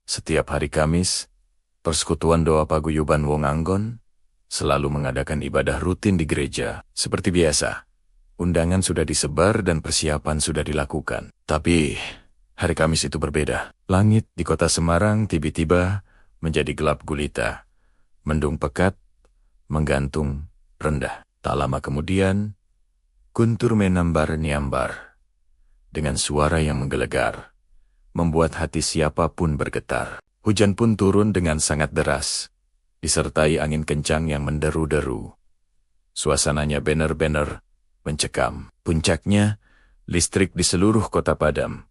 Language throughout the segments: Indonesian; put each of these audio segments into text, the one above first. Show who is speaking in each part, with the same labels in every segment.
Speaker 1: Setiap hari Kamis, Persekutuan Doa Paguyuban Wong Anggon selalu mengadakan ibadah rutin di gereja. Seperti biasa, undangan sudah disebar dan persiapan sudah dilakukan. Tapi, hari Kamis itu berbeda. Langit di kota Semarang tiba-tiba menjadi gelap gulita. Mendung pekat, menggantung, rendah. Tak lama kemudian, guntur menambar niambar. Dengan suara yang menggelegar, membuat hati siapapun bergetar. Hujan pun turun dengan sangat deras, disertai angin kencang yang menderu-deru. Suasananya benar-benar mencekam. Puncaknya, listrik di seluruh kota padam.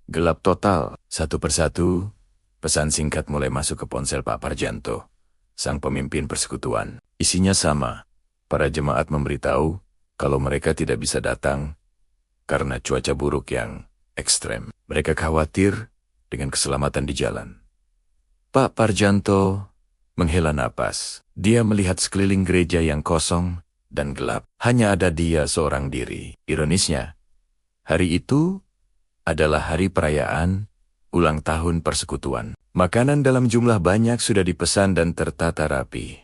Speaker 1: Gelap total. Satu persatu, pesan singkat mulai masuk ke ponsel Pak Parjanto, sang pemimpin persekutuan. Isinya sama. Para jemaat memberitahu kalau mereka tidak bisa datang karena cuaca buruk yang ekstrem. Mereka khawatir dengan keselamatan di jalan. Pak Parjanto menghela napas. Dia melihat sekeliling gereja yang kosong dan gelap. Hanya ada dia seorang diri. Ironisnya, hari itu adalah hari perayaan ulang tahun persekutuan. Makanan dalam jumlah banyak sudah dipesan dan tertata rapi,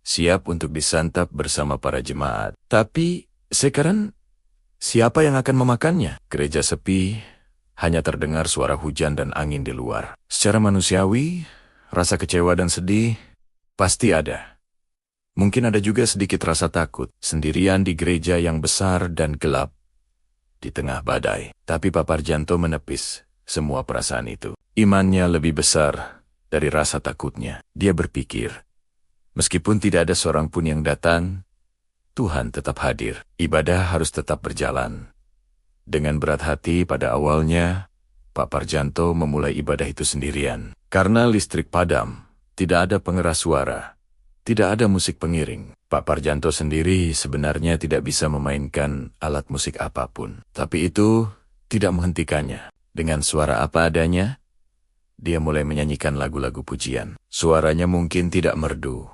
Speaker 1: siap untuk disantap bersama para jemaat. Tapi sekarang, siapa yang akan memakannya? Gereja sepi, hanya terdengar suara hujan dan angin di luar. Secara manusiawi, rasa kecewa dan sedih pasti ada. Mungkin ada juga sedikit rasa takut, sendirian di gereja yang besar dan gelap di tengah badai. Tapi Pak Parjanto menepis semua perasaan itu. Imannya lebih besar dari rasa takutnya. Dia berpikir, meskipun tidak ada seorang pun yang datang, Tuhan tetap hadir. Ibadah harus tetap berjalan. Dengan berat hati pada awalnya, Pak Parjanto memulai ibadah itu sendirian. Karena listrik padam, tidak ada pengeras suara, tidak ada musik pengiring. Pak Parjanto sendiri sebenarnya tidak bisa memainkan alat musik apapun. Tapi itu tidak menghentikannya. Dengan suara apa adanya, dia mulai menyanyikan lagu-lagu pujian. Suaranya mungkin tidak merdu,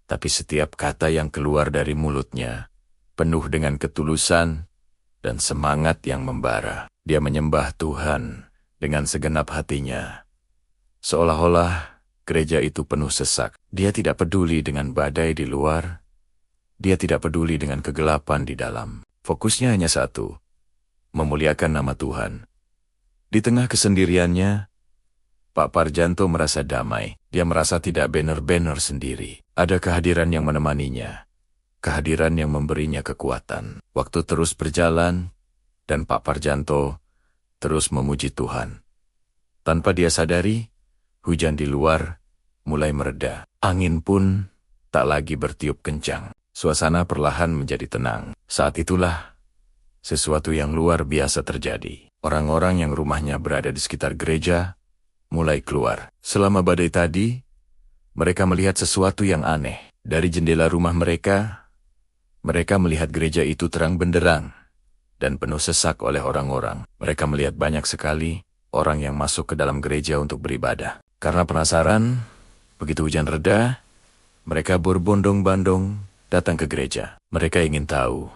Speaker 1: tapi setiap kata yang keluar dari mulutnya penuh dengan ketulusan dan semangat yang membara. Dia menyembah Tuhan dengan segenap hatinya. Seolah-olah gereja itu penuh sesak. Dia tidak peduli dengan badai di luar. Dia tidak peduli dengan kegelapan di dalam. Fokusnya hanya satu, memuliakan nama Tuhan. Di tengah kesendiriannya, Pak Parjanto merasa damai. Dia merasa tidak benar-benar sendiri. Ada kehadiran yang menemaninya. Kehadiran yang memberinya kekuatan. Waktu terus berjalan, dan Pak Parjanto terus memuji Tuhan. Tanpa dia sadari, hujan di luar mulai mereda. Angin pun tak lagi bertiup kencang. Suasana perlahan menjadi tenang. Saat itulah, sesuatu yang luar biasa terjadi. Orang-orang yang rumahnya berada di sekitar gereja mulai keluar. Selama badai tadi, mereka melihat sesuatu yang aneh. Dari jendela rumah mereka melihat gereja itu terang benderang dan penuh sesak oleh orang-orang. Mereka melihat banyak sekali orang yang masuk ke dalam gereja untuk beribadah. Karena penasaran, begitu hujan reda, mereka berbondong-bondong datang ke gereja. Mereka ingin tahu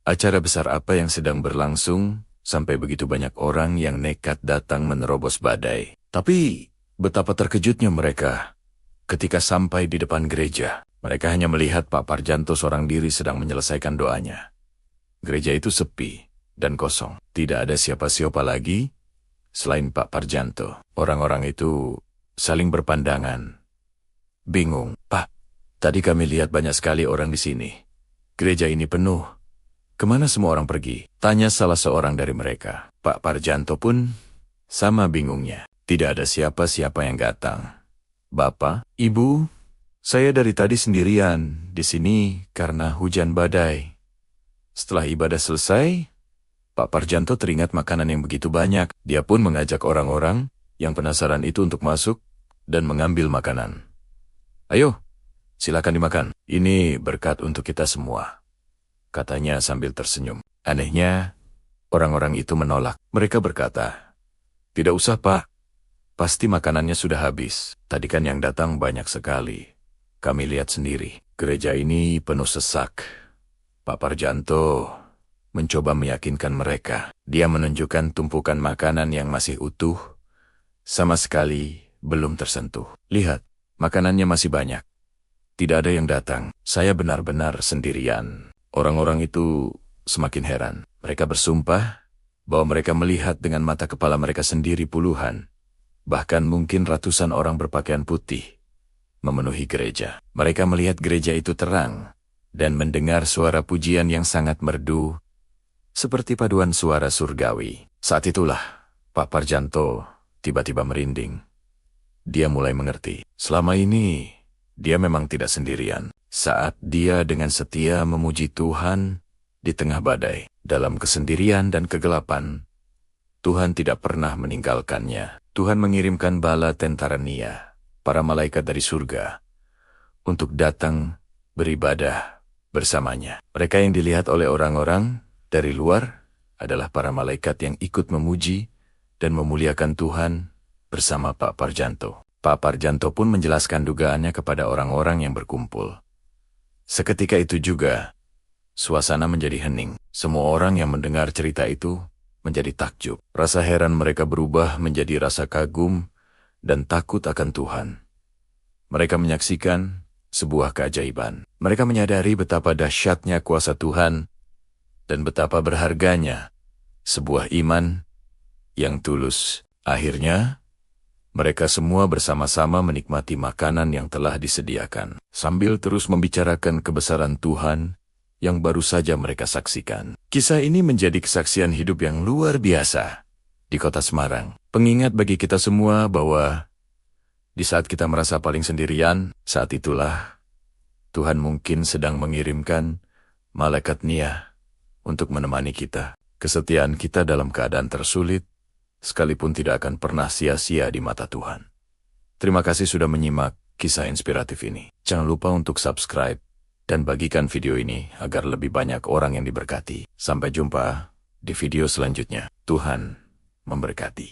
Speaker 1: acara besar apa yang sedang berlangsung sampai begitu banyak orang yang nekat datang menerobos badai. Tapi betapa terkejutnya mereka ketika sampai di depan gereja. Mereka hanya melihat Pak Parjanto seorang diri sedang menyelesaikan doanya. Gereja itu sepi dan kosong. Tidak ada siapa-siapa lagi selain Pak Parjanto. Orang-orang itu saling berpandangan. Bingung. Pak, tadi kami lihat banyak sekali orang di sini. Gereja ini penuh. Kemana semua orang pergi? Tanya salah seorang dari mereka. Pak Parjanto pun sama bingungnya. Tidak ada siapa-siapa yang datang. Bapak, Ibu, saya dari tadi sendirian di sini karena hujan badai. Setelah ibadah selesai, Pak Parjanto teringat makanan yang begitu banyak. Dia pun mengajak orang-orang yang penasaran itu untuk masuk dan mengambil makanan. Ayo, silakan dimakan. Ini berkat untuk kita semua, katanya sambil tersenyum. Anehnya, orang-orang itu menolak. Mereka berkata, tidak usah Pak, pasti makanannya sudah habis. Tadi kan yang datang banyak sekali. Kami lihat sendiri, gereja ini penuh sesak. Pak Parjanto mencoba meyakinkan mereka. Dia menunjukkan tumpukan makanan yang masih utuh, sama sekali belum tersentuh. Lihat, makanannya masih banyak. Tidak ada yang datang. Saya benar-benar sendirian. Orang-orang itu semakin heran. Mereka bersumpah bahwa mereka melihat dengan mata kepala mereka sendiri puluhan, bahkan mungkin ratusan orang berpakaian putih memenuhi gereja. Mereka melihat gereja itu terang dan mendengar suara pujian yang sangat merdu, seperti paduan suara surgawi. Saat itulah Pak Parjanto tiba-tiba merinding. Dia mulai mengerti. Selama ini, dia memang tidak sendirian. Saat dia dengan setia memuji Tuhan di tengah badai, dalam kesendirian dan kegelapan, Tuhan tidak pernah meninggalkannya. Tuhan mengirimkan bala tentara Nia, para malaikat dari surga, untuk datang beribadah bersamanya. Mereka yang dilihat oleh orang-orang dari luar adalah para malaikat yang ikut memuji dan memuliakan Tuhan bersama Pak Parjanto. Pak Parjanto pun menjelaskan dugaannya kepada orang-orang yang berkumpul. Seketika itu juga, suasana menjadi hening. Semua orang yang mendengar cerita itu menjadi takjub. Rasa heran mereka berubah menjadi rasa kagum dan takut akan Tuhan. Mereka menyaksikan sebuah keajaiban. Mereka menyadari betapa dahsyatnya kuasa Tuhan dan betapa berharganya sebuah iman yang tulus. Akhirnya, mereka semua bersama-sama menikmati makanan yang telah disediakan, sambil terus membicarakan kebesaran Tuhan yang baru saja mereka saksikan. Kisah ini menjadi kesaksian hidup yang luar biasa di kota Semarang. Pengingat bagi kita semua bahwa di saat kita merasa paling sendirian, saat itulah Tuhan mungkin sedang mengirimkan malaikat Nia untuk menemani kita. Kesetiaan kita dalam keadaan tersulit, sekalipun tidak akan pernah sia-sia di mata Tuhan. Terima kasih sudah menyimak kisah inspiratif ini. Jangan lupa untuk subscribe dan bagikan video ini agar lebih banyak orang yang diberkati. Sampai jumpa di video selanjutnya. Tuhan memberkati.